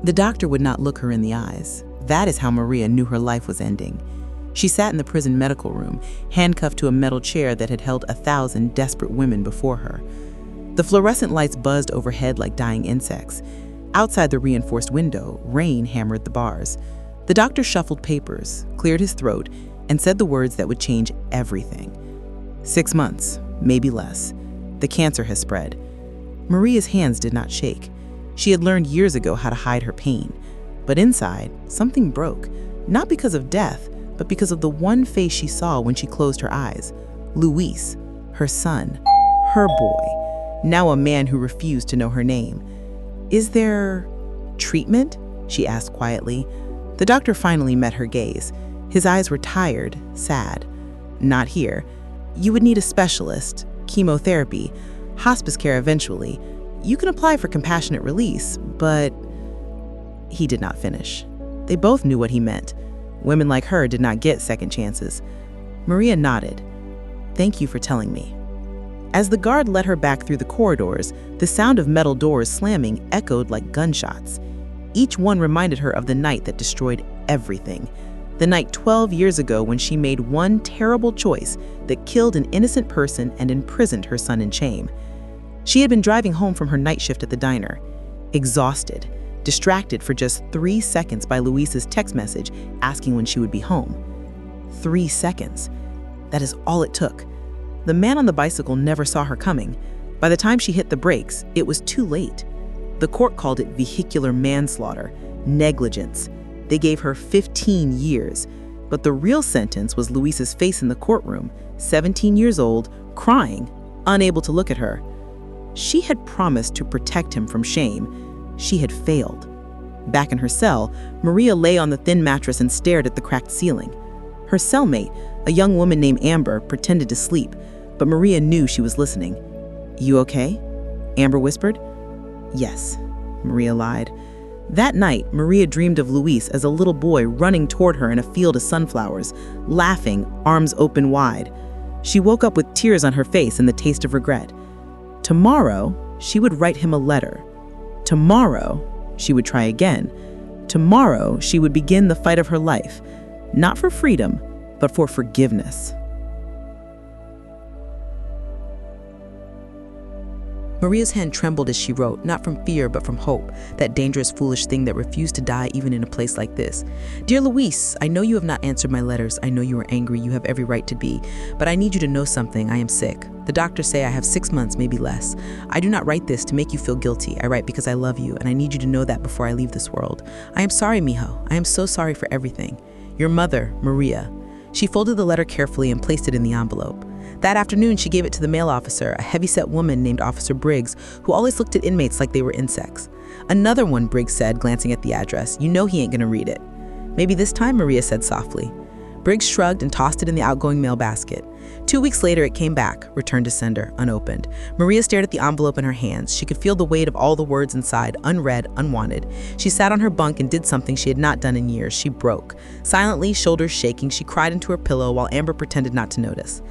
The doctor would not look her in the eyes. That is how Maria knew her life was ending. She sat in the prison medical room, handcuffed to a metal chair that had held 1,000 desperate women before her. The fluorescent lights buzzed overhead like dying insects. Outside the reinforced window, rain hammered the bars. The doctor shuffled papers, cleared his throat, and said the words that would change everything. 6 months, maybe less. The cancer has spread. Maria's hands did not shake. She had learned years ago how to hide her pain. But inside, something broke, not because of death, but because of the one face she saw when she closed her eyes. Luis, her son, her boy, now a man who refused to know her name. "Is there treatment?" she asked quietly. The doctor finally met her gaze. His eyes were tired, sad. "Not here. You would need a specialist, chemotherapy, hospice care eventually. You can apply for compassionate release, but..." He did not finish. They both knew what he meant. Women like her did not get second chances. Maria nodded. "Thank you for telling me." As the guard led her back through the corridors, the sound of metal doors slamming echoed like gunshots. Each one reminded her of the night that destroyed everything. The night 12 years ago when she made one terrible choice that killed an innocent person and imprisoned her son in shame. She had been driving home from her night shift at the diner, exhausted, distracted for just 3 seconds by Luis's text message asking when she would be home. 3 seconds. That is all it took. The man on the bicycle never saw her coming. By the time she hit the brakes, it was too late. The court called it vehicular manslaughter, negligence. They gave her 15 years. But the real sentence was Luis's face in the courtroom, 17 years old, crying, unable to look at her. She had promised to protect him from shame. She had failed. Back in her cell, Maria lay on the thin mattress and stared at the cracked ceiling. Her cellmate, a young woman named Amber, pretended to sleep, but Maria knew she was listening. "You okay?" Amber whispered. "Yes," Maria lied. That night, Maria dreamed of Luis as a little boy running toward her in a field of sunflowers, laughing, arms open wide. She woke up with tears on her face and the taste of regret. Tomorrow, she would write him a letter. Tomorrow, she would try again. Tomorrow, she would begin the fight of her life, not for freedom, but for forgiveness. Maria's hand trembled as she wrote, not from fear, but from hope, that dangerous, foolish thing that refused to die even in a place like this. "Dear Luis, I know you have not answered my letters. I know you are angry. You have every right to be. But I need you to know something. I am sick. The doctors say I have 6 months, maybe less. I do not write this to make you feel guilty. I write because I love you, and I need you to know that before I leave this world. I am sorry, mijo. I am so sorry for everything. Your mother, Maria." She folded the letter carefully and placed it in the envelope. That afternoon, she gave it to the mail officer, a heavy-set woman named Officer Briggs, who always looked at inmates like they were insects. "Another one," Briggs said, glancing at the address. "You know he ain't gonna read it." "Maybe this time," Maria said softly. Briggs shrugged and tossed it in the outgoing mail basket. 2 weeks later, it came back, returned to sender, unopened. Maria stared at the envelope in her hands. She could feel the weight of all the words inside, unread, unwanted. She sat on her bunk and did something she had not done in years. She broke. Silently, shoulders shaking, she cried into her pillow while Amber pretended not to notice.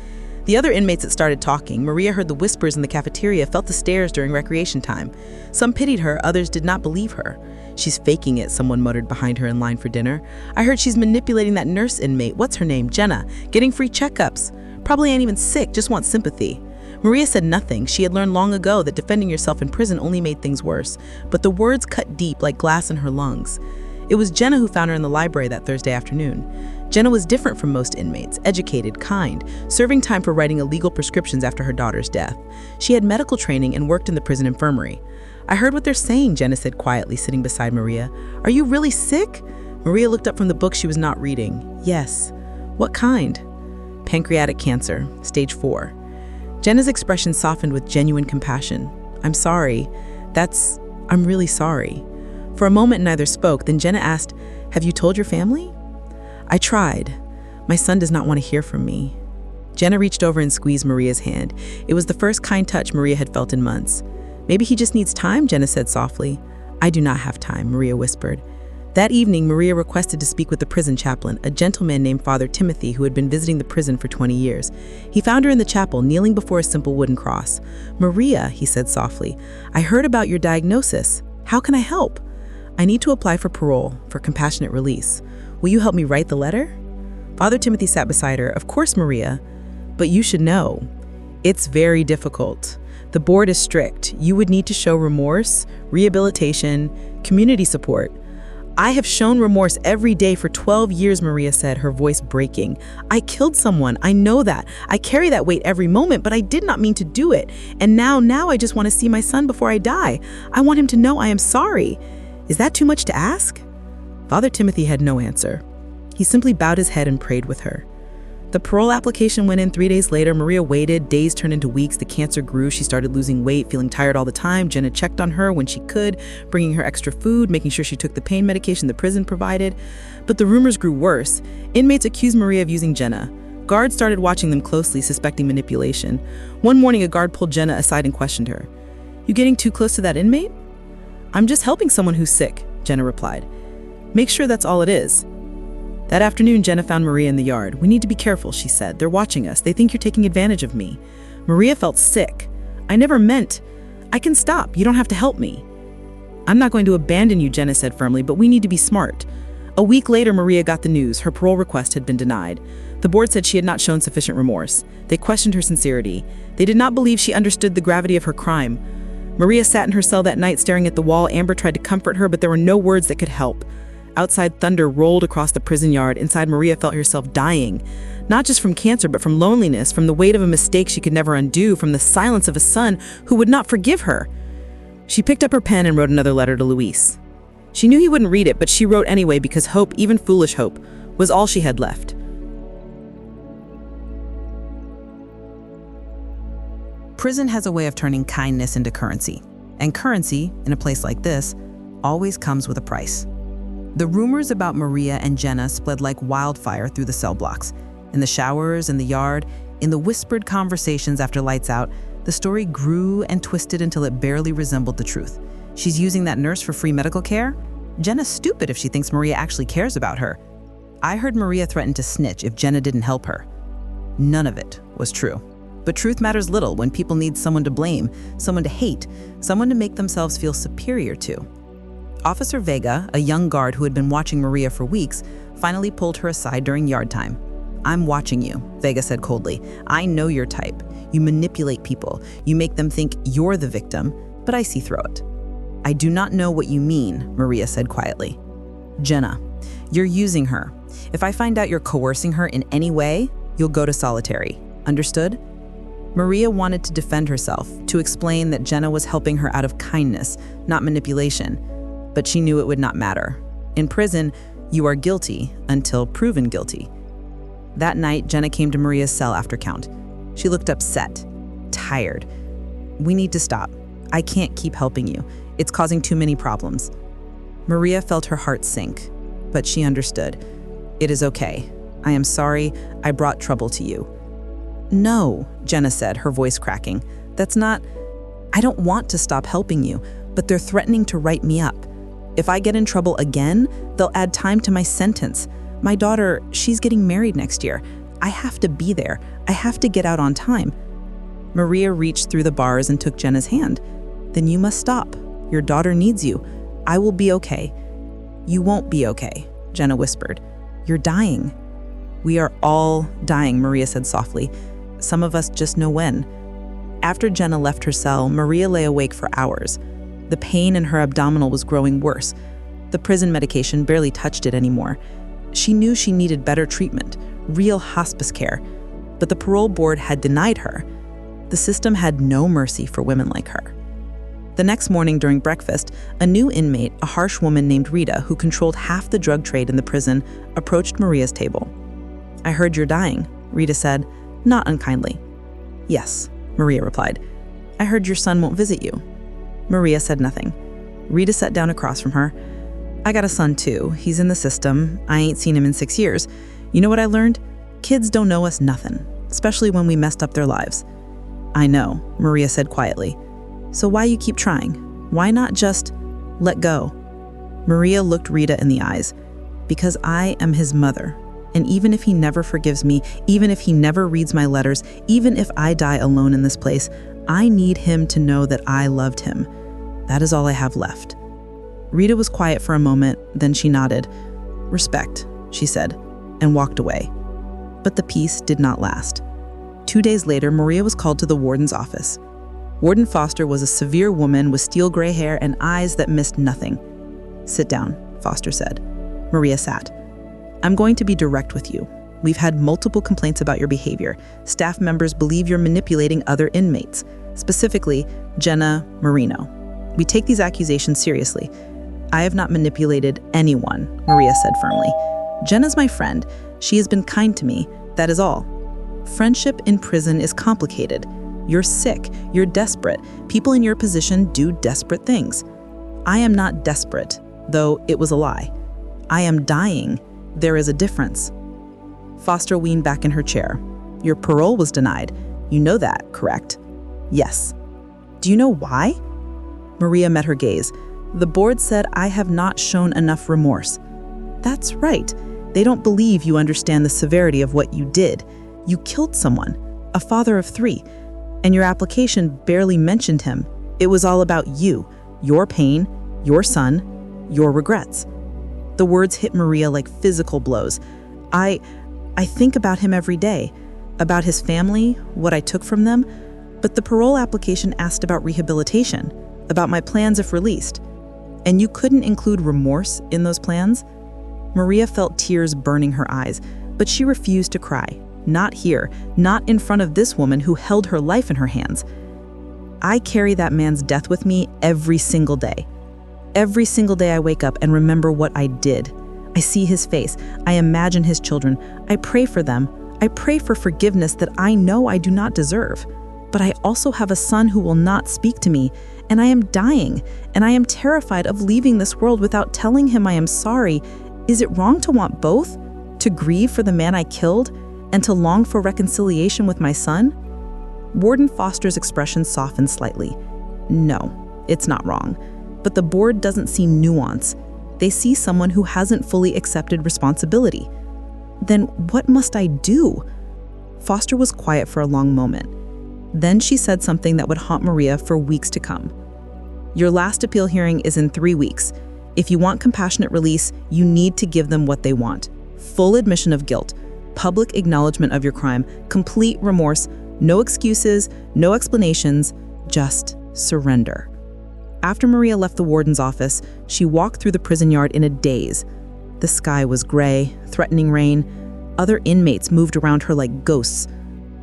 The other inmates had started talking. Maria heard the whispers in the cafeteria, felt the stares during recreation time. Some pitied her, others did not believe her. "She's faking it," someone muttered behind her in line for dinner. "I heard she's manipulating that nurse inmate, what's her name, Jenna, getting free checkups. Probably ain't even sick, just wants sympathy." Maria said nothing. She had learned long ago that defending yourself in prison only made things worse. But the words cut deep like glass in her lungs. It was Jenna who found her in the library that Thursday afternoon. Jenna was different from most inmates, educated, kind, serving time for writing illegal prescriptions after her daughter's death. She had medical training and worked in the prison infirmary. "I heard what they're saying," Jenna said quietly, sitting beside Maria. "Are you really sick?" Maria looked up from the book she was not reading. "Yes." "What kind?" "Pancreatic cancer, stage 4. Jenna's expression softened with genuine compassion. "I'm sorry. I'm really sorry." For a moment, neither spoke. Then Jenna asked, "Have you told your family?" "I tried. My son does not want to hear from me." Jenna reached over and squeezed Maria's hand. It was the first kind touch Maria had felt in months. "Maybe he just needs time," Jenna said softly. "I do not have time," Maria whispered. That evening, Maria requested to speak with the prison chaplain, a gentleman named Father Timothy who had been visiting the prison for 20 years. He found her in the chapel, kneeling before a simple wooden cross. "Maria," he said softly, "I heard about your diagnosis. How can I help?" I need to apply for parole, for compassionate release. Will you help me write the letter? Father Timothy sat beside her. Of course, Maria, but you should know. It's very difficult. The board is strict. You would need to show remorse, rehabilitation, community support. I have shown remorse every day for 12 years, Maria said, her voice breaking. I killed someone. I know that. I carry that weight every moment, but I did not mean to do it. And now I just want to see my son before I die. I want him to know I am sorry. Is that too much to ask? Father Timothy had no answer. He simply bowed his head and prayed with her. The parole application went in 3 days later. Maria waited. Days turned into weeks. The cancer grew. She started losing weight, feeling tired all the time. Jenna checked on her when she could, bringing her extra food, making sure she took the pain medication the prison provided. But the rumors grew worse. Inmates accused Maria of using Jenna. Guards started watching them closely, suspecting manipulation. One morning, a guard pulled Jenna aside and questioned her. You getting too close to that inmate? I'm just helping someone who's sick, Jenna replied. Make sure that's all it is. That afternoon, Jenna found Maria in the yard. We need to be careful, she said. They're watching us. They think you're taking advantage of me. Maria felt sick. I never meant. I can stop. You don't have to help me. I'm not going to abandon you, Jenna said firmly, but we need to be smart. A week later, Maria got the news. Her parole request had been denied. The board said she had not shown sufficient remorse. They questioned her sincerity. They did not believe she understood the gravity of her crime. Maria sat in her cell that night staring at the wall. Amber tried to comfort her, but there were no words that could help. Outside, thunder rolled across the prison yard. Inside, Maria felt herself dying. Not just from cancer, but from loneliness, from the weight of a mistake she could never undo, from the silence of a son who would not forgive her. She picked up her pen and wrote another letter to Luis. She knew he wouldn't read it, but she wrote anyway because hope, even foolish hope, was all she had left. Prison has a way of turning kindness into currency. And currency, in a place like this, always comes with a price. The rumors about Maria and Jenna spread like wildfire through the cell blocks. In the showers, in the yard, in the whispered conversations after lights out, the story grew and twisted until it barely resembled the truth. She's using that nurse for free medical care? Jenna's stupid if she thinks Maria actually cares about her. I heard Maria threaten to snitch if Jenna didn't help her. None of it was true. But truth matters little when people need someone to blame, someone to hate, someone to make themselves feel superior to. Officer Vega, a young guard who had been watching Maria for weeks, finally pulled her aside during yard time. I'm watching you, Vega said coldly. I know your type. You manipulate people. You make them think you're the victim, but I see through it. I do not know what you mean, Maria said quietly. Jenna, you're using her. If I find out you're coercing her in any way, you'll go to solitary. Understood? Maria wanted to defend herself, to explain that Jenna was helping her out of kindness, not manipulation. But she knew it would not matter. In prison, you are guilty until proven guilty. That night, Jenna came to Maria's cell after count. She looked upset, tired. We need to stop. I can't keep helping you. It's causing too many problems. Maria felt her heart sink, but she understood. It is okay. I am sorry I brought trouble to you. No, Jenna said, her voice cracking. That's not. I don't want to stop helping you, but they're threatening to write me up. If I get in trouble again, they'll add time to my sentence. My daughter, she's getting married next year. I have to be there. I have to get out on time. Maria reached through the bars and took Jenna's hand. Then you must stop. Your daughter needs you. I will be okay. You won't be okay, Jenna whispered. You're dying. We are all dying, Maria said softly. Some of us just know when. After Jenna left her cell, Maria lay awake for hours. The pain in her abdominal was growing worse. The prison medication barely touched it anymore. She knew she needed better treatment, real hospice care, but the parole board had denied her. The system had no mercy for women like her. The next morning during breakfast, a new inmate, a harsh woman named Rita, who controlled half the drug trade in the prison, approached Maria's table. I heard you're dying, Rita said, not unkindly. Yes, Maria replied. I heard your son won't visit you. Maria said nothing. Rita sat down across from her. I got a son too. He's in the system. I ain't seen him in 6 years. You know what I learned? Kids don't know us nothing, especially when we messed up their lives. I know, Maria said quietly. So why you keep trying? Why not just let go? Maria looked Rita in the eyes. Because I am his mother. And even if he never forgives me, even if he never reads my letters, even if I die alone in this place, I need him to know that I loved him. That is all I have left. Rita was quiet for a moment, then she nodded. "Respect," she said, and walked away. But the peace did not last. 2 days later, Maria was called to the warden's office. Warden Foster was a severe woman with steel gray hair and eyes that missed nothing. "Sit down," Foster said. Maria sat. "I'm going to be direct with you. We've had multiple complaints about your behavior. Staff members believe you're manipulating other inmates, specifically Jenna Marino. We take these accusations seriously." "I have not manipulated anyone," Maria said firmly. "Jenna's my friend. She has been kind to me. That is all. Friendship in prison is complicated. You're sick. You're desperate. People in your position do desperate things. I am not desperate, though it was a lie. I am dying. There is a difference." Foster leaned back in her chair. "Your parole was denied. You know that, correct?" "Yes." "Do you know why?" Maria met her gaze. "The board said I have not shown enough remorse." "That's right. They don't believe you understand the severity of what you did. You killed someone, a father of 3, and your application barely mentioned him. It was all about you, your pain, your son, your regrets." The words hit Maria like physical blows. I think about him every day, about his family, what I took from them, but the parole application asked about rehabilitation, about my plans if released. And you couldn't include remorse in those plans?" Maria felt tears burning her eyes, but she refused to cry. Not here, not in front of this woman who held her life in her hands. "I carry that man's death with me every single day. Every single day I wake up and remember what I did. I see his face. I imagine his children. I pray for them. I pray for forgiveness that I know I do not deserve. But I also have a son who will not speak to me, and I am dying, and I am terrified of leaving this world without telling him I am sorry. Is it wrong to want both? To grieve for the man I killed, and to long for reconciliation with my son?" Warden Foster's expression softened slightly. "No, it's not wrong. But the board doesn't see nuance. They see someone who hasn't fully accepted responsibility. Then what must I do?" Foster was quiet for a long moment. Then she said something that would haunt Maria for weeks to come. "Your last appeal hearing is in 3 weeks. If you want compassionate release, you need to give them what they want. Full admission of guilt, public acknowledgement of your crime, complete remorse, no excuses, no explanations, just surrender." After Maria left the warden's office, she walked through the prison yard in a daze. The sky was gray, threatening rain. Other inmates moved around her like ghosts.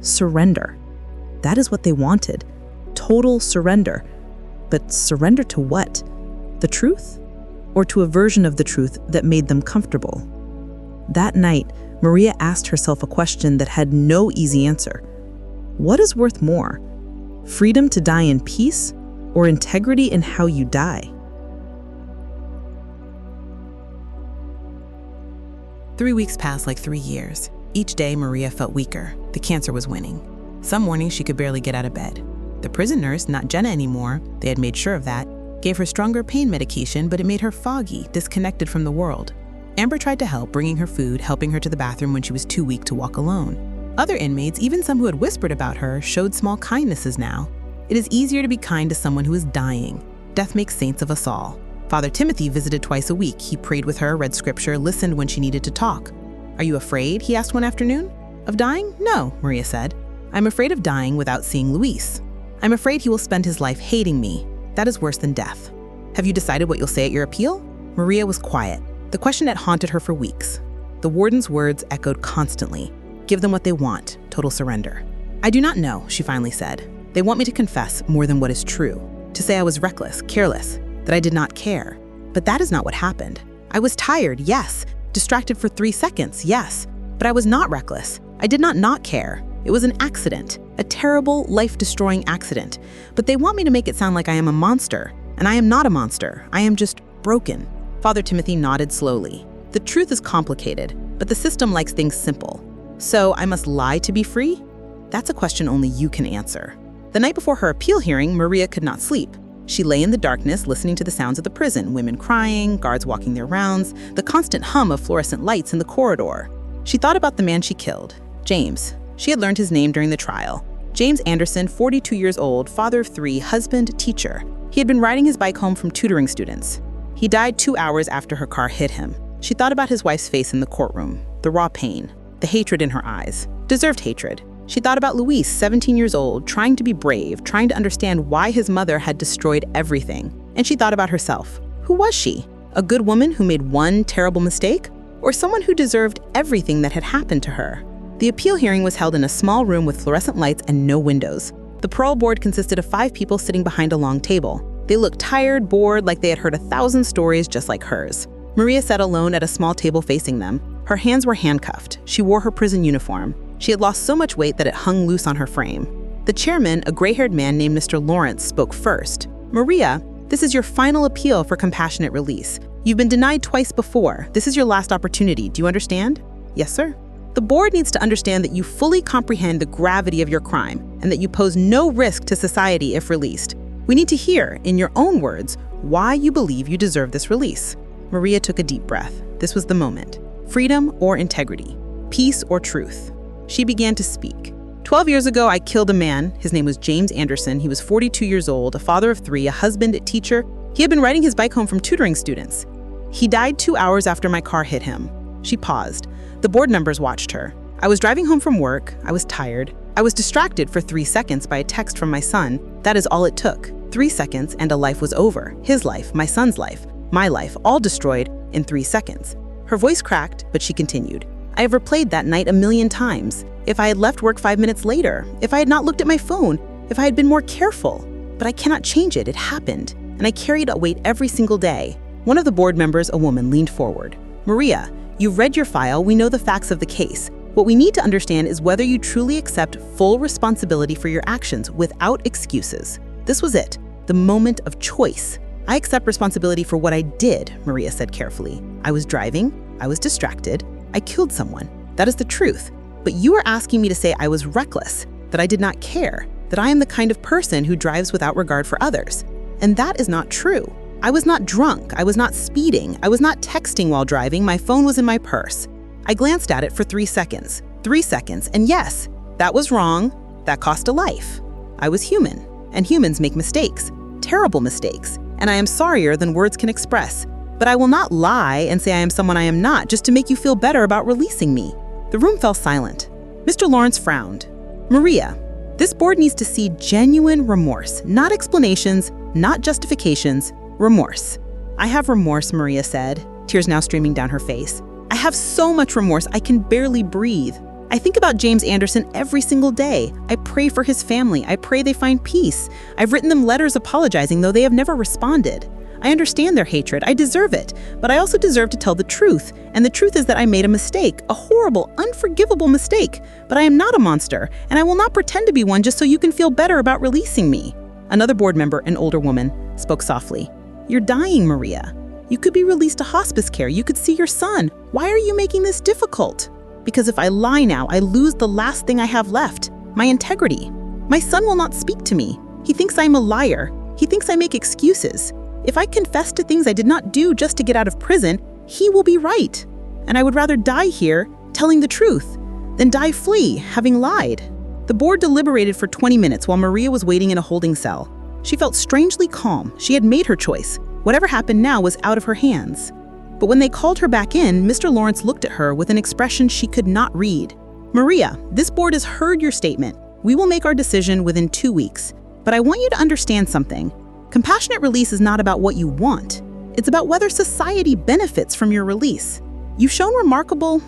Surrender. That is what they wanted. Total surrender. But surrender to what? The truth? Or to a version of the truth that made them comfortable? That night, Maria asked herself a question that had no easy answer. What is worth more? Freedom to die in peace, or integrity in how you die? 3 weeks passed like 3 years. Each day, Maria felt weaker. The cancer was winning. Some mornings, she could barely get out of bed. The prison nurse, not Jenna anymore, they had made sure of that, gave her stronger pain medication, but it made her foggy, disconnected from the world. Amber tried to help, bringing her food, helping her to the bathroom when she was too weak to walk alone. Other inmates, even some who had whispered about her, showed small kindnesses now. It is easier to be kind to someone who is dying. Death makes saints of us all. Father Timothy visited twice a week. He prayed with her, read scripture, listened when she needed to talk. "Are you afraid?" he asked one afternoon. "Of dying? No," Maria said. "I'm afraid of dying without seeing Luis. I'm afraid he will spend his life hating me. That is worse than death." "Have you decided what you'll say at your appeal?" Maria was quiet. The question had haunted her for weeks. The warden's words echoed constantly. Give them what they want, total surrender. "I do not know," she finally said. "They want me to confess more than what is true, to say I was reckless, careless, that I did not care. But that is not what happened. I was tired, yes. Distracted for 3 seconds, yes. But I was not reckless. I did not care. It was an accident, a terrible, life-destroying accident. But they want me to make it sound like I am a monster. And I am not a monster. I am just broken." Father Timothy nodded slowly. "The truth is complicated, but the system likes things simple. So I must lie to be free? That's a question only you can answer." The night before her appeal hearing, Maria could not sleep. She lay in the darkness, listening to the sounds of the prison, women crying, guards walking their rounds, the constant hum of fluorescent lights in the corridor. She thought about the man she killed, James. She had learned his name during the trial. James Anderson, 42 years old, father of 3, husband, teacher. He had been riding his bike home from tutoring students. He died 2 hours after her car hit him. She thought about his wife's face in the courtroom, the raw pain, the hatred in her eyes, deserved hatred. She thought about Luis, 17 years old, trying to be brave, trying to understand why his mother had destroyed everything. And she thought about herself. Who was she? A good woman who made one terrible mistake? Or someone who deserved everything that had happened to her? The appeal hearing was held in a small room with fluorescent lights and no windows. The parole board consisted of 5 people sitting behind a long table. They looked tired, bored, like they had heard 1,000 stories just like hers. Maria sat alone at a small table facing them. Her hands were handcuffed. She wore her prison uniform. She had lost so much weight that it hung loose on her frame. The chairman, a gray-haired man named Mr. Lawrence, spoke first. "Maria, this is your final appeal for compassionate release. You've been denied twice before. This is your last opportunity. Do you understand?" "Yes, sir." "The board needs to understand that you fully comprehend the gravity of your crime and that you pose no risk to society if released. We need to hear, in your own words, why you believe you deserve this release." Maria took a deep breath. This was the moment. Freedom or integrity? Peace or truth? She began to speak. 12 years ago, I killed a man. His name was James Anderson. He was 42 years old, a father of 3, a husband, a teacher. He had been riding his bike home from tutoring students. He died 2 hours after my car hit him. She paused. The board members watched her. I was driving home from work. I was tired. I was distracted for 3 seconds by a text from my son. That is all it took. 3 seconds and a life was over. His life, my son's life, my life, all destroyed in 3 seconds. Her voice cracked, but she continued. I have replayed that night 1,000,000 times. If I had left work 5 minutes later, if I had not looked at my phone, if I had been more careful. But I cannot change it. It happened. And I carried a weight every single day. One of the board members, a woman, leaned forward. "Maria, you've read your file. We know the facts of the case. What we need to understand is whether you truly accept full responsibility for your actions without excuses." This was it, the moment of choice. "I accept responsibility for what I did," Maria said carefully. "I was driving. I was distracted. I killed someone. That is the truth. But you are asking me to say I was reckless, that I did not care, that I am the kind of person who drives without regard for others. And that is not true. I was not drunk. I was not speeding. I was not texting while driving. My phone was in my purse. I glanced at it for 3 seconds. 3 seconds. And yes, that was wrong. That cost a life. I was human. And humans make mistakes. Terrible mistakes. And I am sorrier than words can express. But I will not lie and say I am someone I am not just to make you feel better about releasing me." The room fell silent. Mr. Lawrence frowned. "Maria, this board needs to see genuine remorse, not explanations, not justifications, remorse." "I have remorse," Maria said, tears now streaming down her face. "I have so much remorse I can barely breathe. I think about James Anderson every single day. I pray for his family. I pray they find peace. I've written them letters apologizing, though they have never responded. I understand their hatred. I deserve it. But I also deserve to tell the truth. And the truth is that I made a mistake, a horrible, unforgivable mistake. But I am not a monster, and I will not pretend to be one just so you can feel better about releasing me." Another board member, an older woman, spoke softly. "You're dying, Maria. You could be released to hospice care. You could see your son. Why are you making this difficult?" "Because if I lie now, I lose the last thing I have left, my integrity. My son will not speak to me. He thinks I'm a liar. He thinks I make excuses. If I confess to things I did not do just to get out of prison, he will be right. And I would rather die here, telling the truth, than die flee, having lied." The board deliberated for 20 minutes while Maria was waiting in a holding cell. She felt strangely calm. She had made her choice. Whatever happened now was out of her hands. But when they called her back in, Mr. Lawrence looked at her with an expression she could not read. "Maria, this board has heard your statement. We will make our decision within 2 weeks. But I want you to understand something. Compassionate release is not about what you want. It's about whether society benefits from your release. You've shown remarkable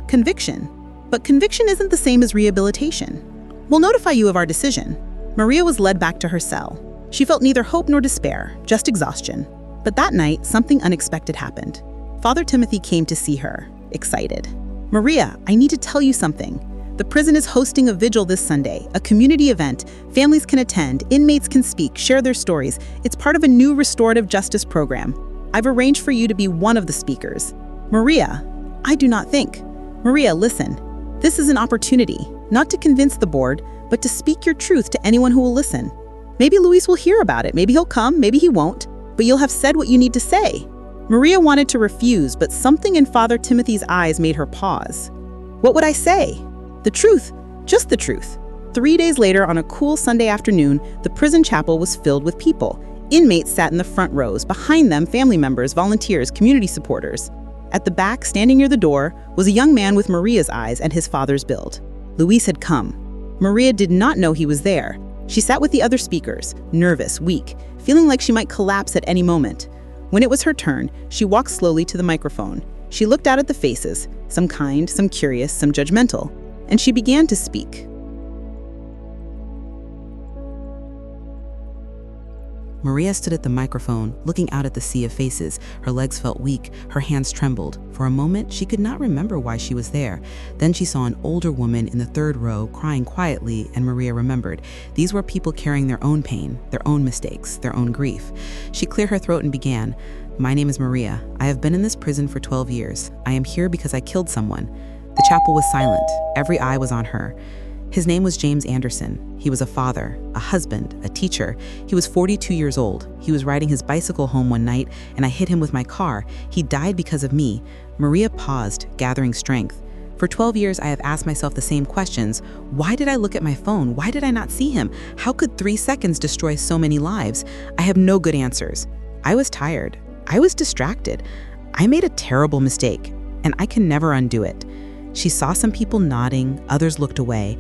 conviction, but conviction isn't the same as rehabilitation. We'll notify you of our decision." Maria was led back to her cell. She felt neither hope nor despair, just exhaustion. But that night, something unexpected happened. Father Timothy came to see her, excited. "Maria, I need to tell you something. The prison is hosting a vigil this Sunday, a community event. Families can attend, inmates can speak, share their stories. It's part of a new restorative justice program. I've arranged for you to be one of the speakers." "Maria, I do not think." "Maria, listen. This is an opportunity, not to convince the board, but to speak your truth to anyone who will listen. Maybe Luis will hear about it. Maybe he'll come, maybe he won't. But you'll have said what you need to say." Maria wanted to refuse, but something in Father Timothy's eyes made her pause. "What would I say?" "The truth, just the truth." 3 days later, on a cool Sunday afternoon, the prison chapel was filled with people. Inmates sat in the front rows, behind them family members, volunteers, community supporters. At the back, standing near the door, was a young man with Maria's eyes and his father's build. Luis had come. Maria did not know he was there. She sat with the other speakers, nervous, weak, feeling like she might collapse at any moment. When it was her turn, she walked slowly to the microphone. She looked out at the faces, some kind, some curious, some judgmental, and she began to speak. Maria stood at the microphone, looking out at the sea of faces. Her legs felt weak, her hands trembled. For a moment, she could not remember why she was there. Then she saw an older woman in the third row crying quietly, and Maria remembered. These were people carrying their own pain, their own mistakes, their own grief. She cleared her throat and began, "My name is Maria. I have been in this prison for 12 years. I am here because I killed someone." The chapel was silent. Every eye was on her. His name was James Anderson. He was a father, a husband, a teacher. He was 42 years old. He was riding his bicycle home one night, and I hit him with my car. He died because of me. Maria paused, gathering strength. For 12 years, I have asked myself the same questions. Why did I look at my phone? Why did I not see him? How could 3 seconds destroy so many lives? I have no good answers. I was tired. I was distracted. I made a terrible mistake, and I can never undo it. She saw some people nodding, others looked away.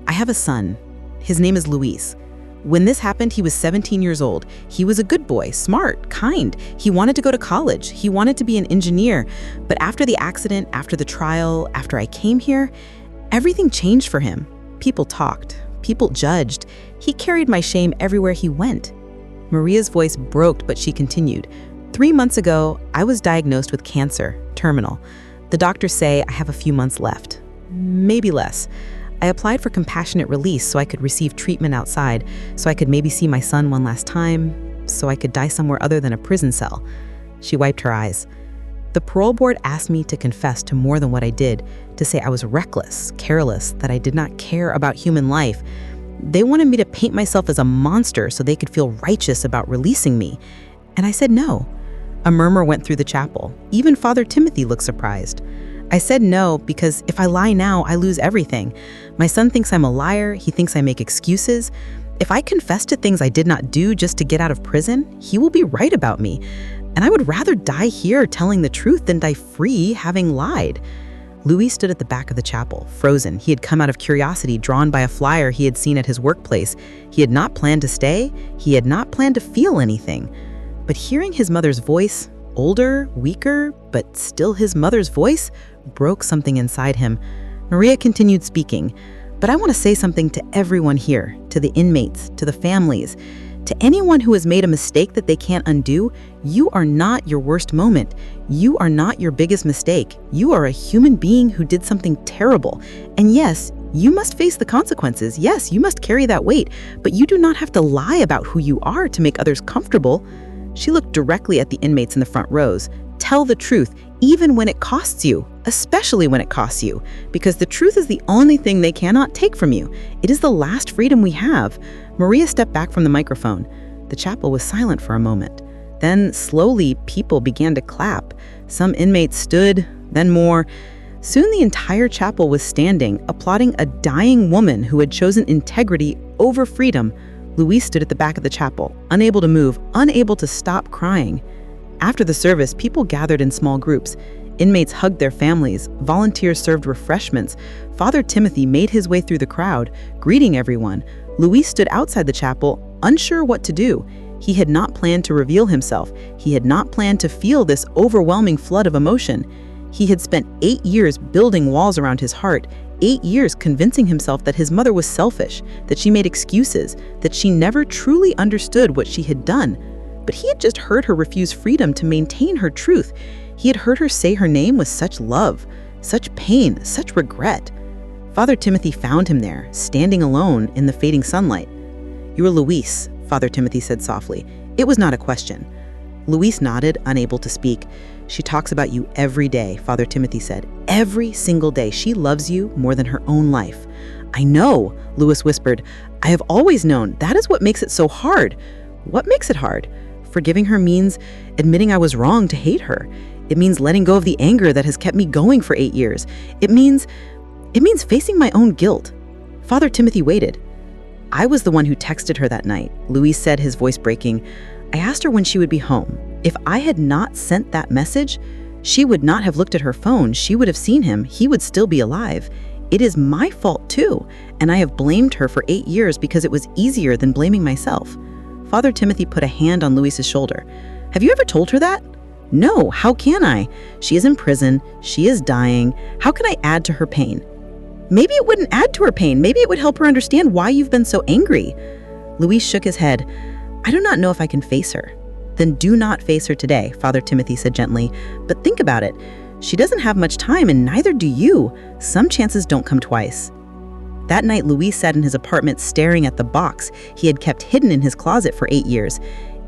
I have a son. His name is Luis. When this happened, he was 17 years old. He was a good boy, smart, kind. He wanted to go to college. He wanted to be an engineer. But after the accident, after the trial, after I came here, everything changed for him. People talked. People judged. He carried my shame everywhere he went. Maria's voice broke, but she continued. 3 months ago, I was diagnosed with cancer, terminal. The doctors say I have a few months left, maybe less. I applied for compassionate release so I could receive treatment outside, so I could maybe see my son one last time, so I could die somewhere other than a prison cell. She wiped her eyes. The parole board asked me to confess to more than what I did, to say I was reckless, careless, that I did not care about human life. They wanted me to paint myself as a monster so they could feel righteous about releasing me. And I said no. A murmur went through the chapel. Even Father Timothy looked surprised. I said no because if I lie now, I lose everything. My son thinks I'm a liar. He thinks I make excuses. If I confess to things I did not do just to get out of prison, he will be right about me. And I would rather die here telling the truth than die free having lied. Louis stood at the back of the chapel, frozen. He had come out of curiosity, drawn by a flyer he had seen at his workplace. He had not planned to stay. He had not planned to feel anything. But hearing his mother's voice, older, weaker, but still his mother's voice, broke something inside him. Maria continued speaking, but I want to say something to everyone here, to the inmates, to the families, to anyone who has made a mistake that they can't undo. You are not your worst moment. You are not your biggest mistake. You are a human being who did something terrible. And yes, you must face the consequences. Yes, you must carry that weight, but you do not have to lie about who you are to make others comfortable. She looked directly at the inmates in the front rows. Tell the truth, even when it costs you, especially when it costs you, because the truth is the only thing they cannot take from you. It is the last freedom we have. Maria stepped back from the microphone. The chapel was silent for a moment. Then, slowly, people began to clap. Some inmates stood, then more. Soon the entire chapel was standing, applauding a dying woman who had chosen integrity over freedom. Luis stood at the back of the chapel, unable to move, unable to stop crying. After the service, people gathered in small groups. Inmates hugged their families. Volunteers served refreshments. Father Timothy made his way through the crowd, greeting everyone. Luis stood outside the chapel, unsure what to do. He had not planned to reveal himself. He had not planned to feel this overwhelming flood of emotion. He had spent 8 years building walls around his heart, 8 years convincing himself that his mother was selfish, that she made excuses, that she never truly understood what she had done. But he had just heard her refuse freedom to maintain her truth. He had heard her say her name with such love, such pain, such regret. Father Timothy found him there, standing alone in the fading sunlight. "You are Luis," Father Timothy said softly. It was not a question. Luis nodded, unable to speak. "She talks about you every day," Father Timothy said. "Every single day. She loves you more than her own life." "I know," Luis whispered. "I have always known. That is what makes it so hard." "What makes it hard?" "Forgiving her means admitting I was wrong to hate her. It means letting go of the anger that has kept me going for 8 years. It means facing my own guilt." Father Timothy waited. "I was the one who texted her that night," Luis said, his voice breaking. I asked her when she would be home. If I had not sent that message, she would not have looked at her phone. She would have seen him. He would still be alive. It is my fault too, and I have blamed her for 8 years because it was easier than blaming myself. Father Timothy put a hand on Luis's shoulder. Have you ever told her that? No, how can I? She is in prison. She is dying. How can I add to her pain? Maybe it wouldn't add to her pain. Maybe it would help her understand why you've been so angry. Luis shook his head. I do not know if I can face her. Then do not face her today, Father Timothy said gently. But think about it. She doesn't have much time, and neither do you. Some chances don't come twice. That night, Luis sat in his apartment staring at the box he had kept hidden in his closet for 8 years.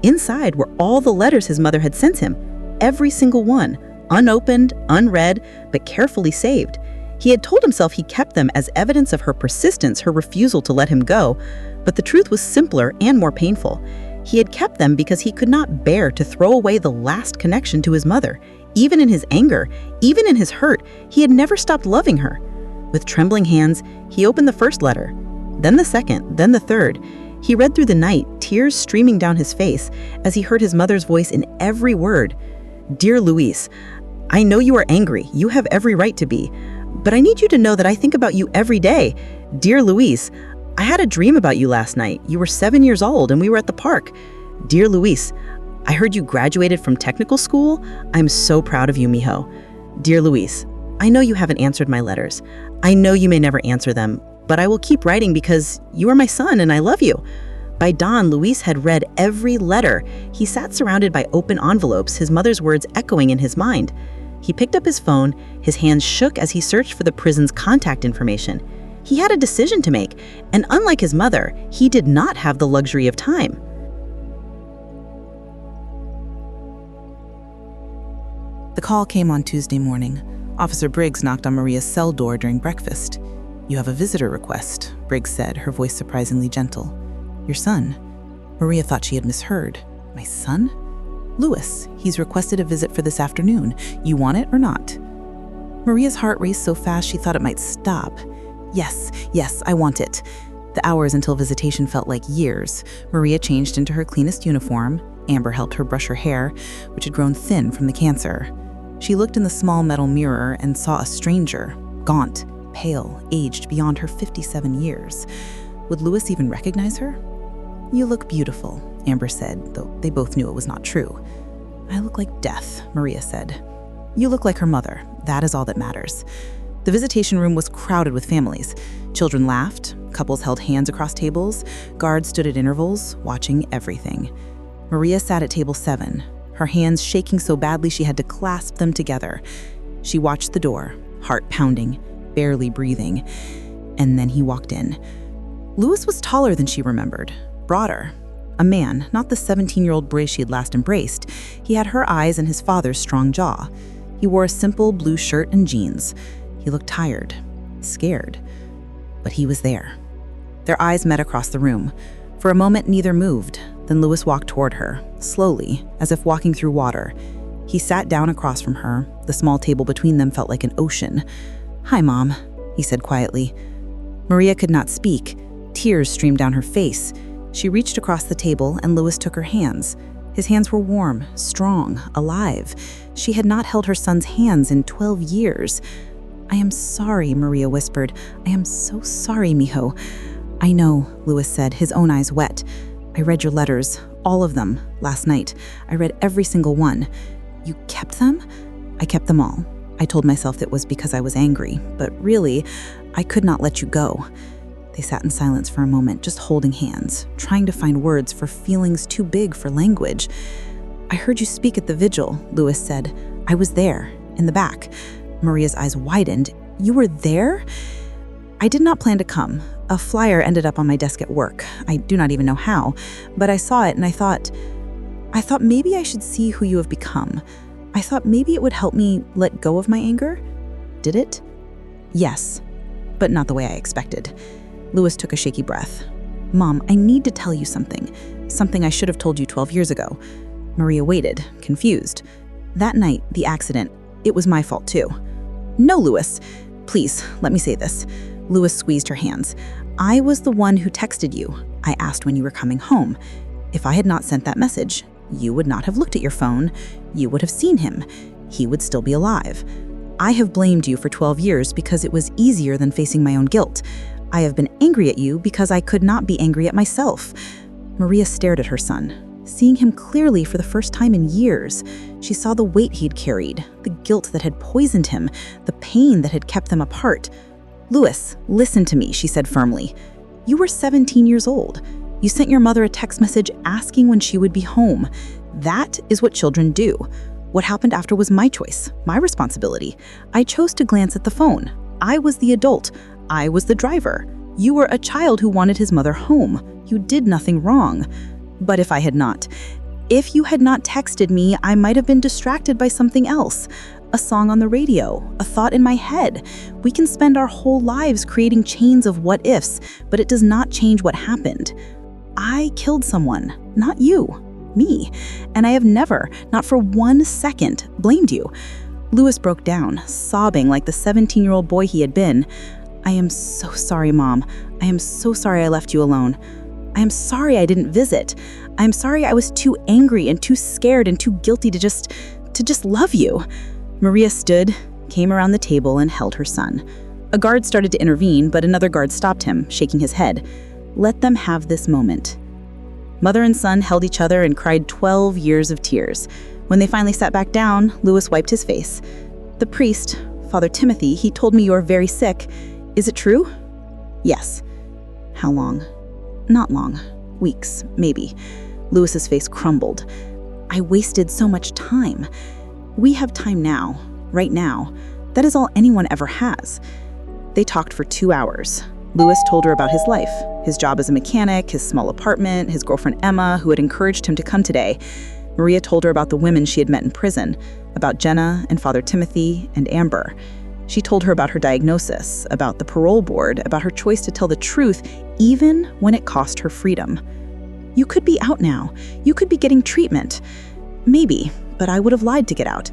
Inside were all the letters his mother had sent him, every single one, unopened, unread, but carefully saved. He had told himself he kept them as evidence of her persistence, her refusal to let him go, but the truth was simpler and more painful. He had kept them because he could not bear to throw away the last connection to his mother. Even in his anger, even in his hurt, he had never stopped loving her. With trembling hands, he opened the first letter, then the second, then the third. He read through the night, tears streaming down his face as he heard his mother's voice in every word. Dear Luis, I know you are angry. You have every right to be. But I need you to know that I think about you every day. Dear Luis, I had a dream about you last night. You were 7 years old and we were at the park. Dear Luis, I heard you graduated from technical school. I'm so proud of you, mijo. Dear Luis, I know you haven't answered my letters. I know you may never answer them, but I will keep writing because you are my son and I love you. By dawn, Luis had read every letter. He sat surrounded by open envelopes, his mother's words echoing in his mind. He picked up his phone, his hands shook as he searched for the prison's contact information. He had a decision to make, and unlike his mother, he did not have the luxury of time. The call came on Tuesday morning. Officer Briggs knocked on Maria's cell door during breakfast. You have a visitor request, Briggs said, her voice surprisingly gentle. Your son. Maria thought she had misheard. My son? Louis. He's requested a visit for this afternoon. You want it or not? Maria's heart raced so fast she thought it might stop. Yes, I want it. The hours until visitation felt like years. Maria changed into her cleanest uniform. Amber helped her brush her hair, which had grown thin from the cancer. She looked in the small metal mirror and saw a stranger, gaunt, pale, aged beyond her 57 years. Would Louis even recognize her? You look beautiful, Amber said, though they both knew it was not true. I look like death, Maria said. You look like her mother. That is all that matters. The visitation room was crowded with families. Children laughed, couples held hands across tables, guards stood at intervals, watching everything. Maria sat at table 7, her hands shaking so badly she had to clasp them together. She watched the door, heart pounding, barely breathing, and then he walked in. Louis was taller than she remembered, broader. A man, not the 17-year-old boy she had last embraced. He had her eyes and his father's strong jaw. He wore a simple blue shirt and jeans. He looked tired, scared, but he was there. Their eyes met across the room. For a moment, neither moved. Then Louis walked toward her, slowly, as if walking through water. He sat down across from her. The small table between them felt like an ocean. Hi, Mom, he said quietly. Maria could not speak. Tears streamed down her face. She reached across the table and Louis took her hands. His hands were warm, strong, alive. She had not held her son's hands in 12 years. I am sorry, Maria whispered. I am so sorry, mijo. I know, Louis said, his own eyes wet. I read your letters, all of them, last night. I read every single one. You kept them? I kept them all. I told myself it was because I was angry, but really, I could not let you go. They sat in silence for a moment, just holding hands, trying to find words for feelings too big for language. I heard you speak at the vigil, Louis said. I was there, in the back. Maria's eyes widened. You were there? I did not plan to come. A flyer ended up on my desk at work. I do not even know how, but I saw it and I thought maybe I should see who you have become. I thought maybe it would help me let go of my anger. Did it? Yes, but not the way I expected. Louis took a shaky breath. Mom, I need to tell you something I should have told you 12 years ago. Maria waited, confused. That night, the accident, it was my fault too. No, Louis. Please, let me say this. Louis squeezed her hands. I was the one who texted you. I asked when you were coming home. If I had not sent that message, You would not have looked at your phone. You would have seen him. He would still be alive. I have blamed you for 12 years because it was easier than facing my own guilt. I have been angry at you because I could not be angry at myself." Maria stared at her son, seeing him clearly for the first time in years. She saw the weight he'd carried, the guilt that had poisoned him, the pain that had kept them apart. "Louis, listen to me," she said firmly. "You were 17 years old. You sent your mother a text message asking when she would be home. That is what children do. What happened after was my choice, my responsibility. I chose to glance at the phone. I was the adult. I was the driver. You were a child who wanted his mother home. You did nothing wrong. But if you had not texted me, I might have been distracted by something else. A song on the radio, a thought in my head. We can spend our whole lives creating chains of what ifs, but it does not change what happened. I killed someone, not you, me. And I have never, not for 1 second, blamed you." Louis broke down, sobbing like the 17-year-old boy he had been. "I am so sorry, Mom. I am so sorry I left you alone. I am sorry I didn't visit. I am sorry I was too angry and too scared and too guilty to just love you." Maria stood, came around the table, and held her son. A guard started to intervene, but another guard stopped him, shaking his head. "Let them have this moment." Mother and son held each other and cried 12 years of tears. When they finally sat back down, Louis wiped his face. "The priest, Father Timothy, he told me you are very sick. Is it true?" "Yes." "How long?" "Not long. Weeks, maybe." Louis's face crumbled. "I wasted so much time. We have time now, right now. That is all anyone ever has." They talked for 2 hours. Louis told her about his life, his job as a mechanic, his small apartment, his girlfriend Emma, who had encouraged him to come today. Maria told her about the women she had met in prison, about Jenna and Father Timothy and Amber. She told her about her diagnosis, about the parole board, about her choice to tell the truth, even when it cost her freedom. "You could be out now. You could be getting treatment. Maybe, but I would have lied to get out.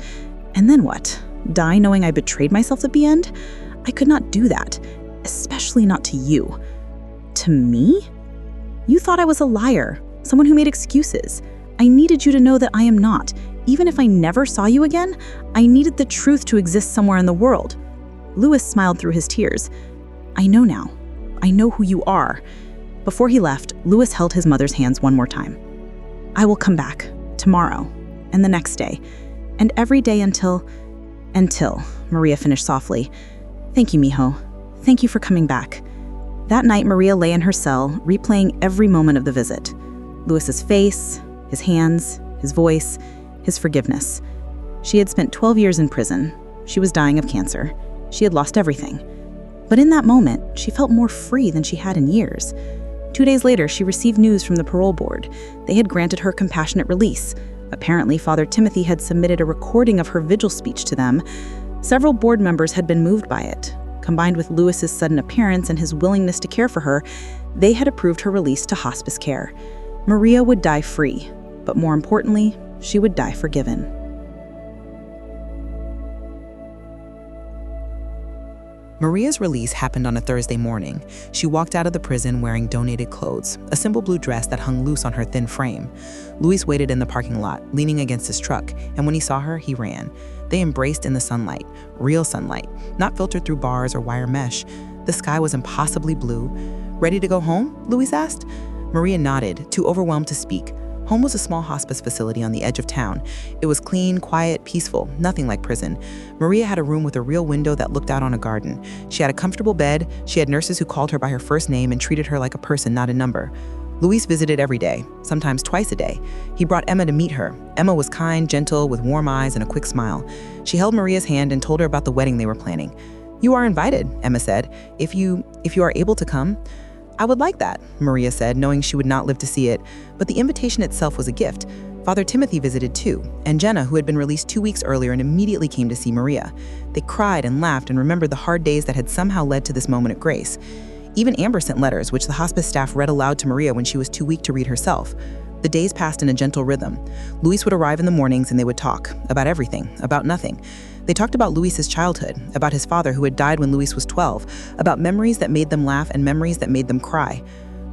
And then what? Die knowing I betrayed myself at the end? I could not do that, especially not to you." "To me? You thought I was a liar, someone who made excuses. I needed you to know that I am not. Even if I never saw you again, I needed the truth to exist somewhere in the world." Louis smiled through his tears. "I know now. I know who you are." Before he left, Louis held his mother's hands one more time. "I will come back, tomorrow, and the next day, and every day until, Maria finished softly. "Thank you, mijo. Thank you for coming back." That night, Maria lay in her cell, replaying every moment of the visit. Louis's face, his hands, his voice, his forgiveness. She had spent 12 years in prison. She was dying of cancer. She had lost everything. But in that moment, she felt more free than she had in years. 2 days later, she received news from the parole board. They had granted her compassionate release. Apparently, Father Timothy had submitted a recording of her vigil speech to them. Several board members had been moved by it. Combined with Louis's sudden appearance and his willingness to care for her, they had approved her release to hospice care. Maria would die free, but more importantly, she would die forgiven. Maria's release happened on a Thursday morning. She walked out of the prison wearing donated clothes, a simple blue dress that hung loose on her thin frame. Louis waited in the parking lot, leaning against his truck, and when he saw her, he ran. They embraced in the sunlight, real sunlight, not filtered through bars or wire mesh. The sky was impossibly blue. "Ready to go home?" Louis asked. Maria nodded, too overwhelmed to speak. Home was a small hospice facility on the edge of town. It was clean, quiet, peaceful, nothing like prison. Maria had a room with a real window that looked out on a garden. She had a comfortable bed. She had nurses who called her by her first name and treated her like a person, not a number. Louis visited every day, sometimes twice a day. He brought Emma to meet her. Emma was kind, gentle, with warm eyes and a quick smile. She held Maria's hand and told her about the wedding they were planning. "You are invited," Emma said, if you are able to come." "I would like that," Maria said, knowing she would not live to see it. But the invitation itself was a gift. Father Timothy visited too, and Jenna, who had been released 2 weeks earlier and immediately came to see Maria. They cried and laughed and remembered the hard days that had somehow led to this moment of grace. Even Amber sent letters, which the hospice staff read aloud to Maria when she was too weak to read herself. The days passed in a gentle rhythm. Louis would arrive in the mornings and they would talk about everything, about nothing. They talked about Louis's childhood, about his father who had died when Louis was 12, about memories that made them laugh and memories that made them cry.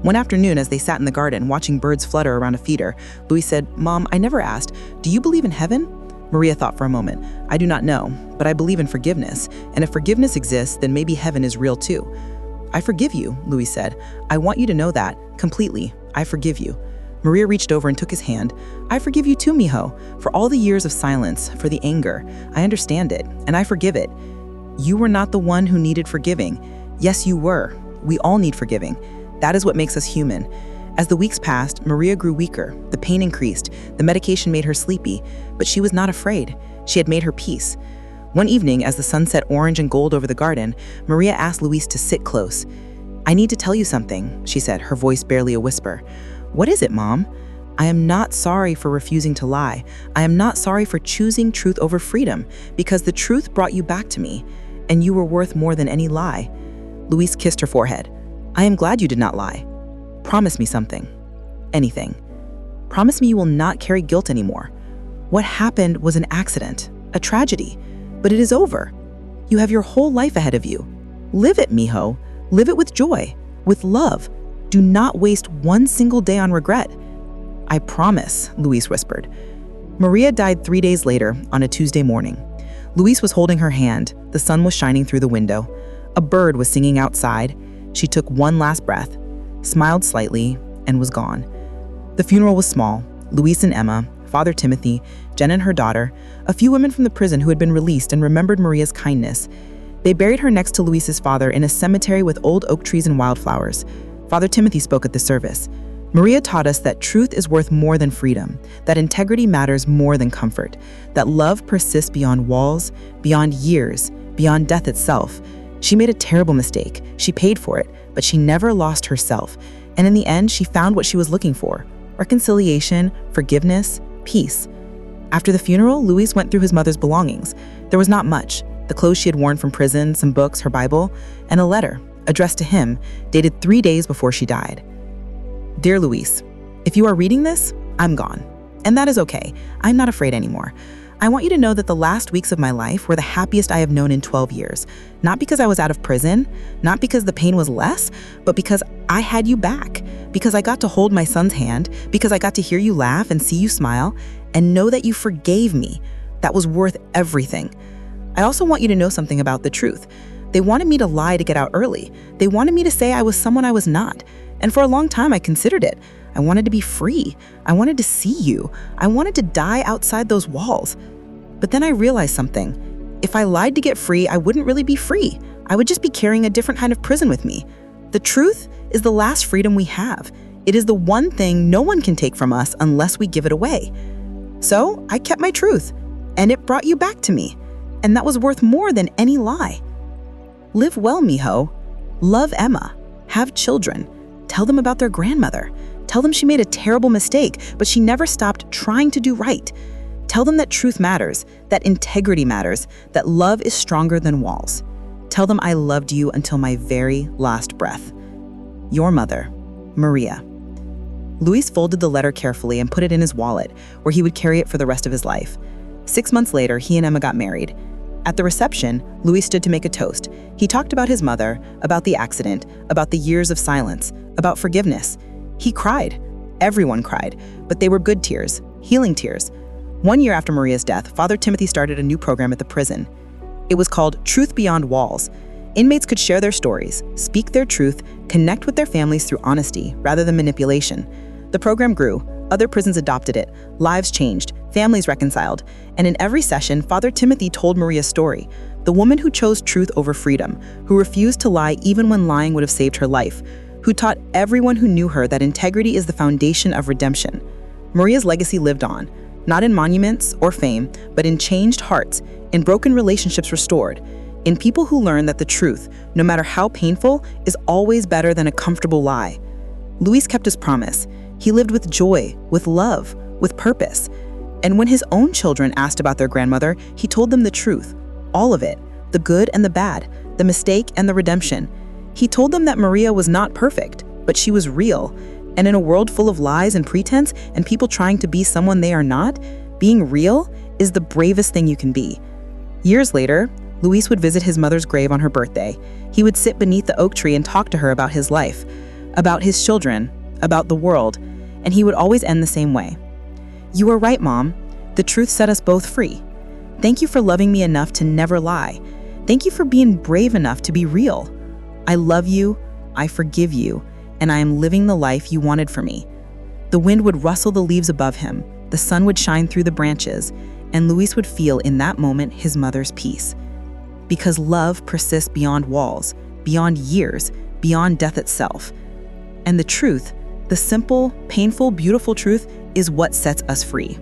One afternoon, as they sat in the garden watching birds flutter around a feeder, Luis said, "Mom, I never asked, do you believe in heaven?" Maria thought for a moment. "I do not know, but I believe in forgiveness, and if forgiveness exists, then maybe heaven is real too." "I forgive you," Luis said. "I want you to know that, completely. I forgive you." Maria reached over and took his hand. "I forgive you too, mijo, for all the years of silence, for the anger. I understand it, and I forgive it. You were not the one who needed forgiving. Yes, you were. We all need forgiving. That is what makes us human." As the weeks passed, Maria grew weaker. The pain increased. The medication made her sleepy, but she was not afraid. She had made her peace. One evening, as the sun set orange and gold over the garden, Maria asked Luis to sit close. "I need to tell you something," she said, her voice barely a whisper. "What is it, Mom?" "I am not sorry for refusing to lie. I am not sorry for choosing truth over freedom, because the truth brought you back to me, and you were worth more than any lie." Luis kissed her forehead. "I am glad you did not lie. Promise me something. Anything. Promise me you will not carry guilt anymore. What happened was an accident, a tragedy, but it is over. You have your whole life ahead of you. Live it, mijo. Live it with joy, with love. Do not waste one single day on regret." "I promise," Luis whispered. Maria died 3 days later on a Tuesday morning. Luis was holding her hand. The sun was shining through the window. A bird was singing outside. She took one last breath, smiled slightly, and was gone. The funeral was small. Luis and Emma, Father Timothy, Jen and her daughter, a few women from the prison who had been released and remembered Maria's kindness. They buried her next to Luis's father in a cemetery with old oak trees and wildflowers. Father Timothy spoke at the service. Maria taught us that truth is worth more than freedom, that integrity matters more than comfort, that love persists beyond walls, beyond years, beyond death itself. She made a terrible mistake. She paid for it, but she never lost herself. And in the end, she found what she was looking for: reconciliation, forgiveness, peace. After the funeral, Luis went through his mother's belongings. There was not much: the clothes she had worn from prison, some books, her Bible, and a letter addressed to him, dated 3 days before she died. "Dear Luis, if you are reading this, I'm gone. And that is okay. I'm not afraid anymore. I want you to know that the last weeks of my life were the happiest I have known in 12 years. Not because I was out of prison, not because the pain was less, but because I had you back, because I got to hold my son's hand, because I got to hear you laugh and see you smile, and know that you forgave me. That was worth everything. I also want you to know something about the truth. They wanted me to lie to get out early. They wanted me to say I was someone I was not. And for a long time, I considered it. I wanted to be free. I wanted to see you. I wanted to die outside those walls. But then I realized something. If I lied to get free, I wouldn't really be free. I would just be carrying a different kind of prison with me. The truth is the last freedom we have. It is the one thing no one can take from us unless we give it away. So I kept my truth, and it brought you back to me. And that was worth more than any lie. Live well, mijo. Love Emma. Have children. Tell them about their grandmother. Tell them she made a terrible mistake, but she never stopped trying to do right. Tell them that truth matters, that integrity matters, that love is stronger than walls. Tell them I loved you until my very last breath. Your mother, Maria." Luis folded the letter carefully and put it in his wallet, where he would carry it for the rest of his life. 6 months later, he and Emma got married. At the reception, Luis stood to make a toast. He talked about his mother, about the accident, about the years of silence, about forgiveness. He cried. Everyone cried, but they were good tears, healing tears. 1 year after Maria's death, Father Timothy started a new program at the prison. It was called Truth Beyond Walls. Inmates could share their stories, speak their truth, connect with their families through honesty rather than manipulation. The program grew. Other prisons adopted it. Lives changed. Families reconciled. And in every session, Father Timothy told Maria's story, the woman who chose truth over freedom, who refused to lie even when lying would have saved her life, who taught everyone who knew her that integrity is the foundation of redemption. Maria's legacy lived on, not in monuments or fame, but in changed hearts, in broken relationships restored, in people who learn that the truth, no matter how painful, is always better than a comfortable lie. Luis kept his promise. He lived with joy, with love, with purpose. And when his own children asked about their grandmother, he told them the truth, all of it, the good and the bad, the mistake and the redemption. He told them that Maria was not perfect, but she was real. And in a world full of lies and pretense and people trying to be someone they are not, being real is the bravest thing you can be. Years later, Luis would visit his mother's grave on her birthday. He would sit beneath the oak tree and talk to her about his life, about his children, about the world, and he would always end the same way. "You were right, Mom. The truth set us both free. Thank you for loving me enough to never lie. Thank you for being brave enough to be real. I love you, I forgive you, and I am living the life you wanted for me." The wind would rustle the leaves above him, the sun would shine through the branches, and Luis would feel in that moment his mother's peace. Because love persists beyond walls, beyond years, beyond death itself. And the truth, the simple, painful, beautiful truth, is what sets us free.